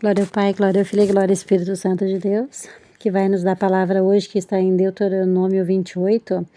Glória ao Pai, glória ao Filho e glória ao Espírito Santo de Deus, que vai nos dar a palavra hoje, que está em Deuteronômio 28,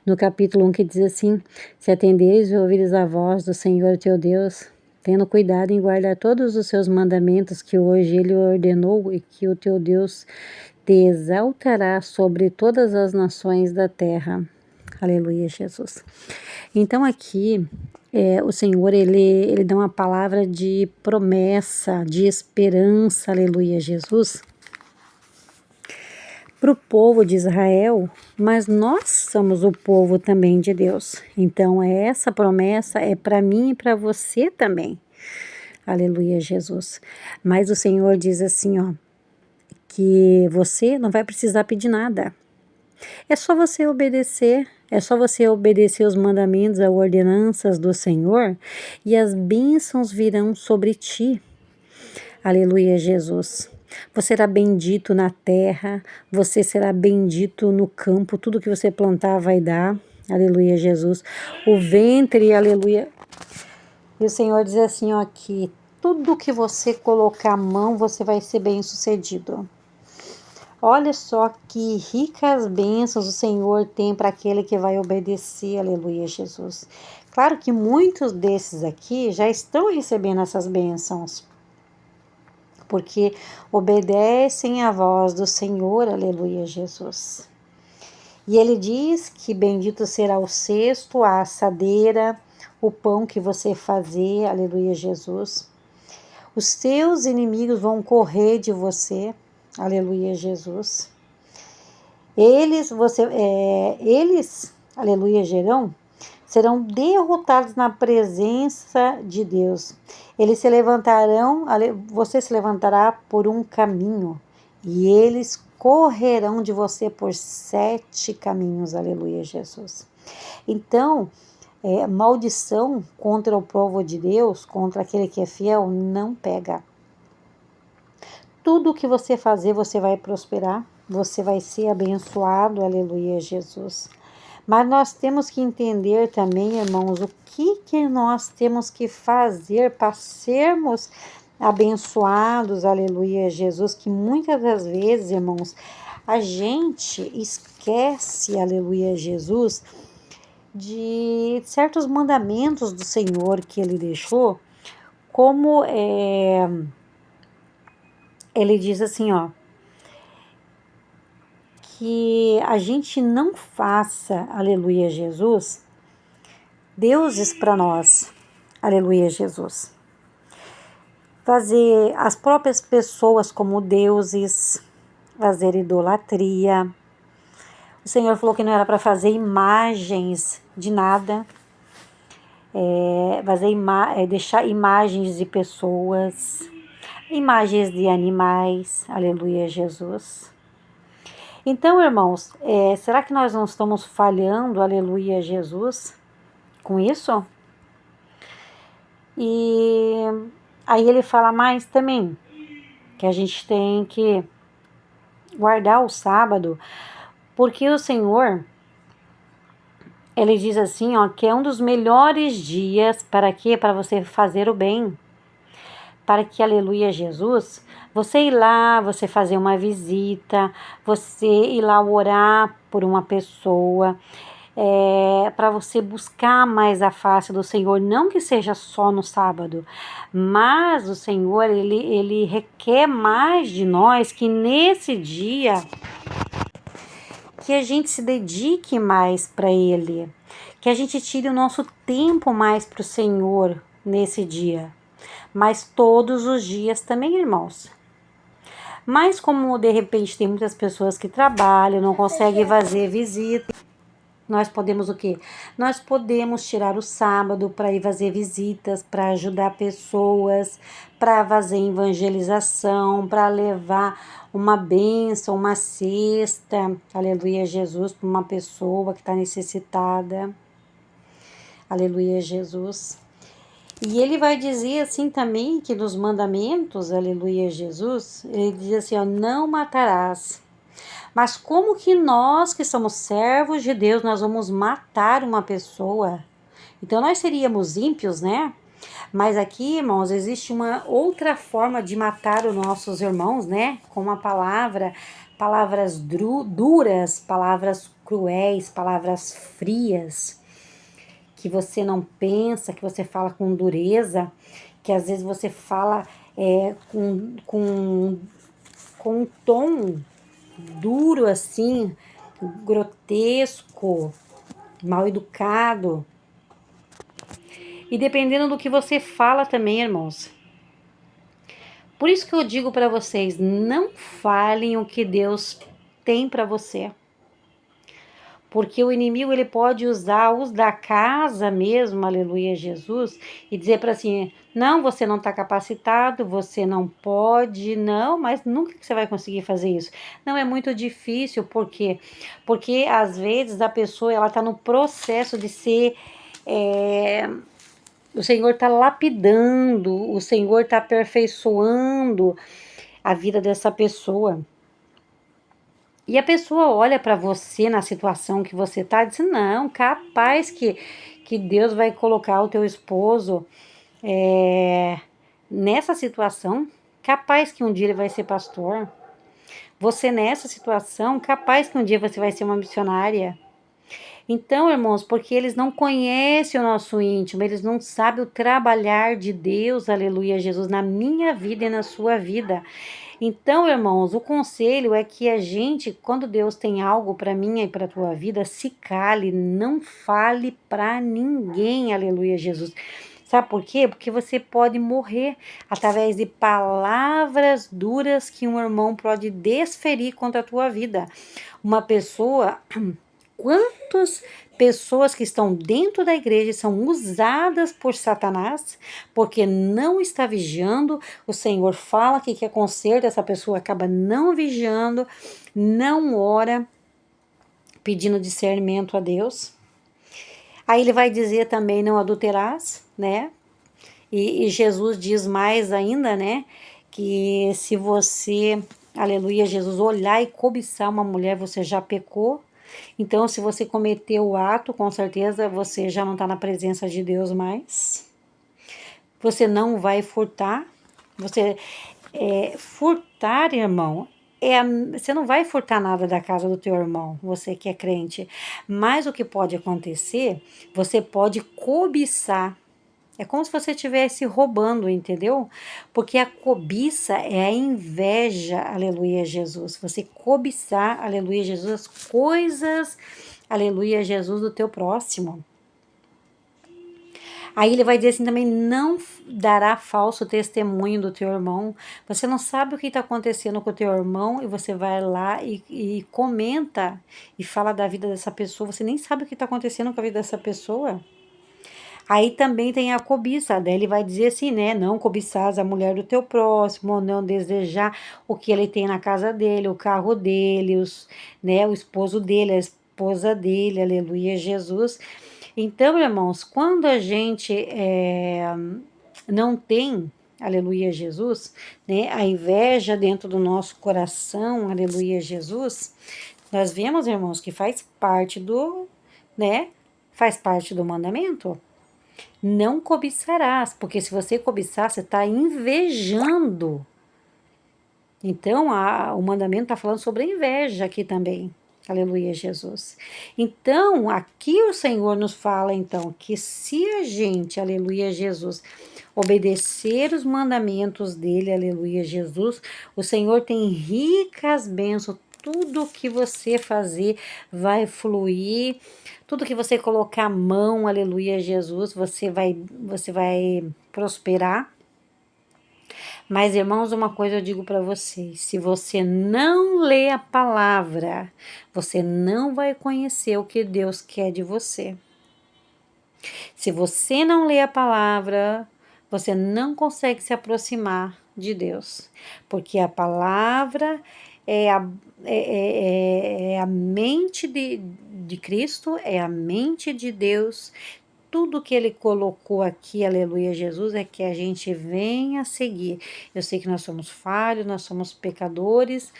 no capítulo 1, que diz assim: Se atenderes e ouvires a voz do Senhor teu Deus, tendo cuidado em guardar todos os seus mandamentos que hoje Ele ordenou, e que o teu Deus te exaltará sobre todas as nações da terra. Aleluia, Jesus. Então aqui, o Senhor, ele dá uma palavra de promessa, de esperança, aleluia, Jesus, para o povo de Israel, mas nós somos o povo também de Deus. Então, essa promessa é para mim e para você também. Aleluia, Jesus. Mas o Senhor diz assim, que você não vai precisar pedir nada. É só você obedecer, os mandamentos, as ordenanças do Senhor, e as bênçãos virão sobre ti. Aleluia, Jesus. Você será bendito na terra, você será bendito no campo, tudo que você plantar vai dar. Aleluia, Jesus. O ventre, aleluia. E o Senhor diz assim, que tudo que você colocar a mão, você vai ser bem-sucedido. Olha só que ricas bênçãos o Senhor tem para aquele que vai obedecer, aleluia, Jesus. Claro que muitos desses aqui já estão recebendo essas bênçãos, porque obedecem à voz do Senhor, aleluia, Jesus. E ele diz que bendito será o cesto, a assadeira, o pão que você fazer, aleluia, Jesus. Os teus inimigos vão correr de você, aleluia, Jesus. Eles, aleluia, serão derrotados na presença de Deus. Eles se levantarão, você se levantará por um caminho, e eles correrão de você por 7 caminhos, aleluia, Jesus. Então, maldição contra o povo de Deus, contra aquele que é fiel, não pega. Tudo que você fazer, você vai prosperar, você vai ser abençoado, aleluia, Jesus. Mas nós temos que entender também, irmãos, o que nós temos que fazer para sermos abençoados, aleluia, Jesus, que muitas das vezes, irmãos, a gente esquece, aleluia, Jesus, de certos mandamentos do Senhor que Ele deixou, como Ele diz assim, que a gente não faça, aleluia, Jesus, deuses para nós, aleluia, Jesus. Fazer as próprias pessoas como deuses, fazer idolatria. O Senhor falou que não era para fazer imagens de nada, deixar imagens de pessoas, imagens de animais, aleluia, Jesus. Então, irmãos, será que nós não estamos falhando, aleluia, Jesus, com isso? E aí ele fala mais também, que a gente tem que guardar o sábado, porque o Senhor, Ele diz assim, que é um dos melhores dias, para quê? Para você fazer o bem. Para que, aleluia, Jesus, você ir lá, você fazer uma visita, você ir lá orar por uma pessoa, para você buscar mais a face do Senhor, não que seja só no sábado, mas o Senhor, ele requer mais de nós, que nesse dia, que a gente se dedique mais para Ele, que a gente tire o nosso tempo mais para o Senhor nesse dia. Mas todos os dias também, irmãos. Mas como de repente tem muitas pessoas que trabalham, não conseguem fazer visita, nós podemos o quê? Nós podemos tirar o sábado para ir fazer visitas, para ajudar pessoas, para fazer evangelização, para levar uma bênção, uma cesta, aleluia, Jesus, para uma pessoa que está necessitada, aleluia, Jesus. E ele vai dizer assim também que nos mandamentos, aleluia, Jesus, ele diz assim, não matarás. Mas como que nós, que somos servos de Deus, nós vamos matar uma pessoa? Então nós seríamos ímpios, né? Mas aqui, irmãos, existe uma outra forma de matar os nossos irmãos, né? Com uma palavra, palavras duras, palavras cruéis, palavras frias, que você não pensa, que você fala com dureza, que às vezes você fala com um tom duro assim, grotesco, mal educado. E dependendo do que você fala também, irmãos. Por isso que eu digo para vocês, não falem o que Deus tem para você. Porque o inimigo ele pode usar os da casa mesmo, aleluia, Jesus, e dizer para assim, não, você não está capacitado, você não pode, não, mas nunca que você vai conseguir fazer isso. Não, é muito difícil, por quê? Porque às vezes a pessoa ela está no processo de ser... o Senhor está lapidando, o Senhor está aperfeiçoando a vida dessa pessoa. E a pessoa olha para você na situação que você tá e diz, não, capaz que Deus vai colocar o teu esposo nessa situação, capaz que um dia ele vai ser pastor. Você nessa situação, capaz que um dia você vai ser uma missionária. Então, irmãos, porque eles não conhecem o nosso íntimo, eles não sabem o trabalhar de Deus, aleluia, Jesus, na minha vida e na sua vida. Então, irmãos, o conselho é que a gente, quando Deus tem algo para mim e para a tua vida, se cale, não fale para ninguém, aleluia, Jesus. Sabe por quê? Porque você pode morrer através de palavras duras que um irmão pode desferir contra a tua vida. Uma pessoa... Quantas pessoas que estão dentro da igreja são usadas por Satanás porque não está vigiando? O Senhor fala que quer conserto, essa pessoa acaba não vigiando, não ora, pedindo discernimento a Deus. Aí ele vai dizer também, não adulterarás, né? E Jesus diz mais ainda, né? Que se você, aleluia, Jesus, olhar e cobiçar uma mulher, você já pecou. Então, se você cometeu o ato, com certeza você já não está na presença de Deus mais. Você não vai furtar. Furtar, irmão, você não vai furtar nada da casa do teu irmão, você que é crente. Mas o que pode acontecer, você pode cobiçar. É como se você estivesse roubando, entendeu? Porque a cobiça é a inveja, aleluia, Jesus. Você cobiçar, aleluia, Jesus, as coisas, aleluia, Jesus, do teu próximo. Aí ele vai dizer assim também, não dará falso testemunho do teu irmão. Você não sabe o que está acontecendo com o teu irmão e você vai lá e comenta e fala da vida dessa pessoa. Você nem sabe o que está acontecendo com a vida dessa pessoa. Aí também tem a cobiça, daí ele vai dizer assim, né? Não cobiçar a mulher do teu próximo, não desejar o que ele tem na casa dele, o carro dele, o esposo dele, a esposa dele, aleluia, Jesus. Então, irmãos, quando a gente não tem, aleluia, Jesus, né? A inveja dentro do nosso coração, aleluia, Jesus, nós vemos, irmãos, que faz parte do, né? Faz parte do mandamento. Não cobiçarás, porque se você cobiçar, você está invejando. Então, o mandamento está falando sobre a inveja aqui também. Aleluia, Jesus. Então, aqui o Senhor nos fala, então, que se a gente, aleluia, Jesus, obedecer os mandamentos dele, aleluia, Jesus, o Senhor tem ricas bênçãos. Tudo que você fazer vai fluir. Tudo que você colocar a mão, aleluia, Jesus, você vai prosperar. Mas, irmãos, uma coisa eu digo para vocês: se você não lê a palavra, você não vai conhecer o que Deus quer de você. Se você não lê a palavra, você não consegue se aproximar de Deus, porque a palavra é a mente de Cristo, é a mente de Deus, tudo que ele colocou aqui, aleluia, Jesus, é que a gente venha seguir. Eu sei que nós somos falhos, nós somos pecadores,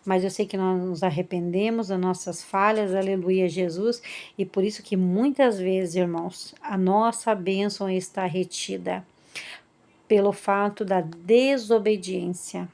mas eu sei que nós nos arrependemos das nossas falhas, aleluia, Jesus, e por isso que muitas vezes, irmãos, a nossa bênção está retida pelo fato da desobediência.